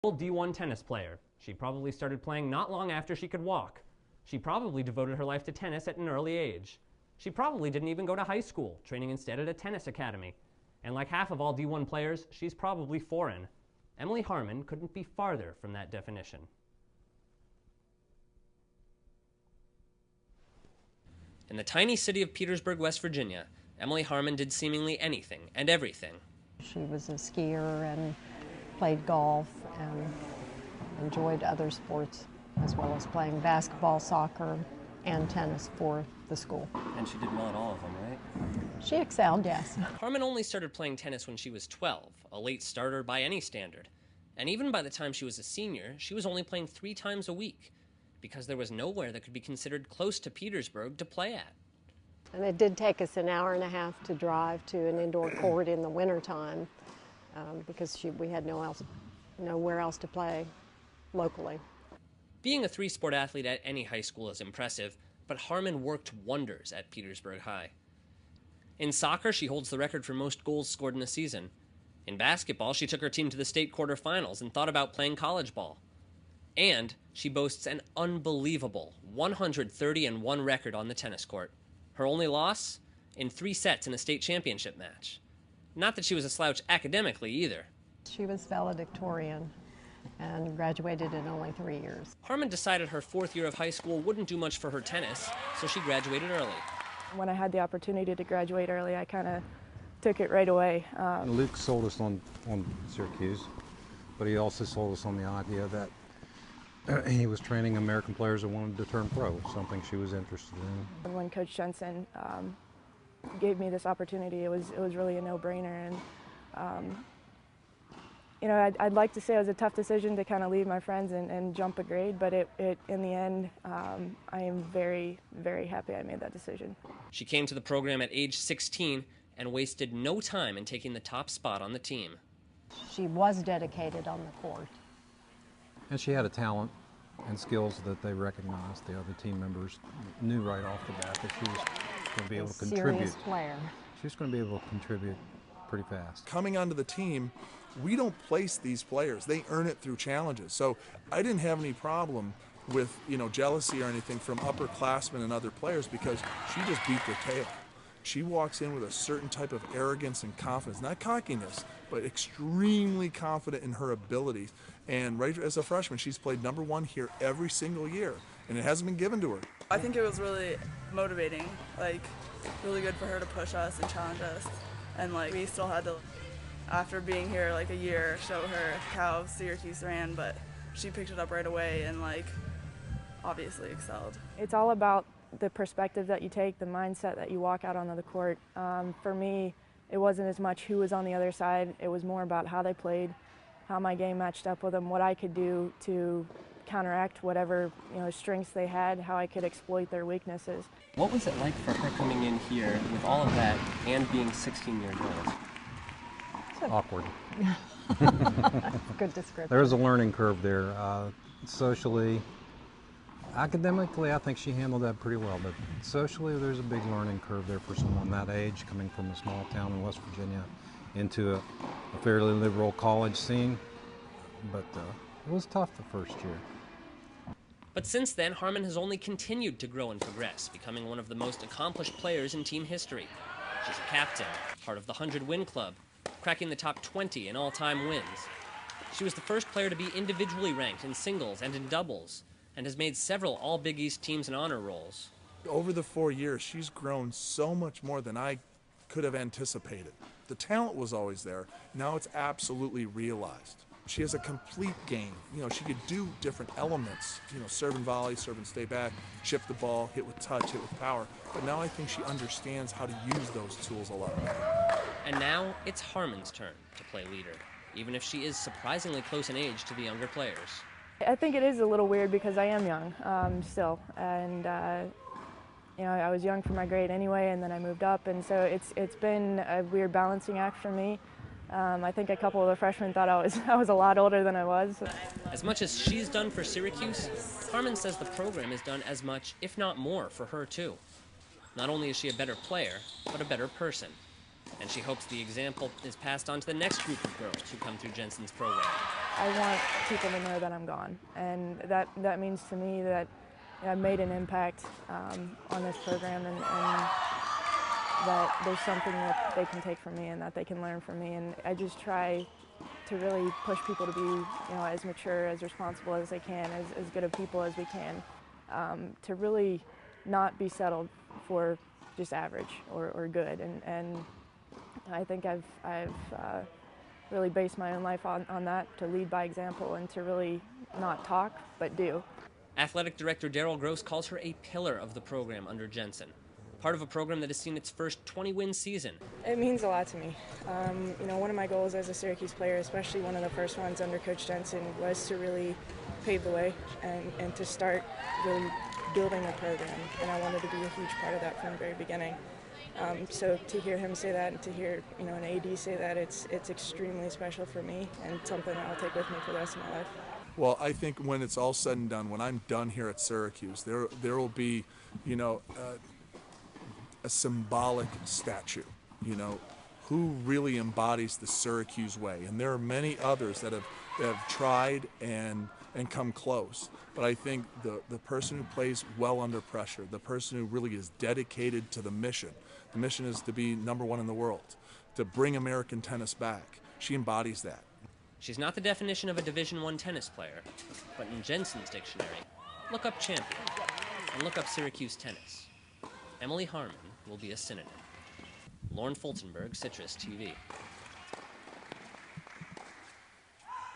D-1 tennis player. She probably started playing not long after she could walk. She probably devoted her life to tennis at an early age. She probably didn't even go to high school, training instead at a tennis academy. And like half of all D1 players, she's probably foreign. Emily Harman couldn't be farther from that definition. In the tiny city of Petersburg, West Virginia, Emily Harman did seemingly anything and everything. She was a skier and played golf and enjoyed other sports, as well as playing basketball, soccer, and tennis for the school. And she did well at all of them, right? She excelled, yes. Harman only started playing tennis when she was 12, a late starter by any standard. And even by the time she was a senior, she was only playing 3 times a week, because there was nowhere that could be considered close to Petersburg to play at. And it did take us an hour and a half to drive to an indoor court in the wintertime because we had nowhere else to play locally. Being a 3-sport athlete at any high school is impressive, but Harman worked wonders at Petersburg High. In soccer, she holds the record for most goals scored in a season. In basketball, she took her team to the state quarterfinals and thought about playing college ball. And she boasts an unbelievable 130-1 record on the tennis court. Her only loss? In 3 sets in a state championship match. Not that she was a slouch academically either. She was valedictorian and graduated in only 3 years. Harman decided her 4th year of high school wouldn't do much for her tennis, so she graduated early. When I had the opportunity to graduate early, I kind of took it right away. Luke sold us on Syracuse, but he also sold us on the idea that he was training American players that wanted to turn pro, something she was interested in. When Coach Jensen gave me this opportunity, it was really a no-brainer. And you know, I'd like to say it was a tough decision to kind of leave my friends and jump a grade, but in the end, I am very, very happy I made that decision. She came to the program at age 16 and wasted no time in taking the top spot on the team. She was dedicated on the court. And she had a talent and skills that they recognized. The other team members knew right off the bat that she was going to be able to contribute. Serious player. She was going to be able to contribute pretty fast. Coming onto the team, we don't place these players. They earn it through challenges. So I didn't have any problem with, jealousy or anything from upperclassmen and other players because she just beat their tail. She walks in with a certain type of arrogance and confidence, not cockiness, but extremely confident in her abilities. And right as a freshman, she's played #1 here every single year, and it hasn't been given to her. I think it was really motivating, really good for her to push us and challenge us. And we still had to, after being here a year, show her how Syracuse ran, but she picked it up right away and obviously excelled. It's all about the perspective that you take, the mindset that you walk out onto the court. For me, it wasn't as much who was on the other side. It was more about how they played, how my game matched up with them, what I could do to counteract whatever strengths they had, how I could exploit their weaknesses. What was it like for her coming in here with all of that and being 16 years old? Awkward. Good description. There was a learning curve there. Socially, academically, I think she handled that pretty well, but socially, there's a big learning curve there for someone that age, coming from a small town in West Virginia into a fairly liberal college scene. But it was tough the first year. But since then, Harman has only continued to grow and progress, becoming one of the most accomplished players in team history. She's a captain, part of the 100-win club, cracking the top 20 in all-time wins. She was the first player to be individually ranked in singles and in doubles, and has made several All-Big East teams in honor rolls. Over the 4 years, she's grown so much more than I could have anticipated. The talent was always there. Now it's absolutely realized. She has a complete game. She could do different elements, serve and volley, serve and stay back, chip the ball, hit with touch, hit with power. But now I think she understands how to use those tools a lot better. And now it's Harman's turn to play leader, even if she is surprisingly close in age to the younger players. I think it is a little weird because I am young still, and I was young for my grade anyway, and then I moved up, and so it's been a weird balancing act for me. I think a couple of the freshmen thought I was a lot older than I was. As much as she's done for Syracuse, Harman says the program has done as much, if not more, for her too. Not only is she a better player, but a better person. And she hopes the example is passed on to the next group of girls who come through Jensen's program. I want people to know that I'm gone, and that means to me that I've made an impact on this program, and that there's something that they can take from me and that they can learn from me. And I just try to really push people to be, as mature, as responsible as they can, as good of people as we can, to really not be settled for just average or good. And I think I've really based my own life on that, to lead by example and to really not talk, but do. Athletic Director Daryl Gross calls her a pillar of the program under Jensen, part of a program that has seen its first 20-win season. It means a lot to me. One of my goals as a Syracuse player, especially one of the first ones under Coach Jensen, was to really pave the way and to start really building a program. And I wanted to be a huge part of that from the very beginning. So to hear him say that and to hear an AD say that, it's extremely special for me and something that I'll take with me for the rest of my life. Well, I think when it's all said and done, when I'm done here at Syracuse, there will be, a symbolic statue, who really embodies the Syracuse way. And there are many others that have tried and come close. But I think the person who plays well under pressure, the person who really is dedicated to the mission is to be #1 in the world, to bring American tennis back. She embodies that. She's not the definition of a Division I tennis player, but in Jensen's dictionary, look up champion and look up Syracuse tennis. Emily Harman will be a synonym. Lorne, Fultonberg, CitrusTV.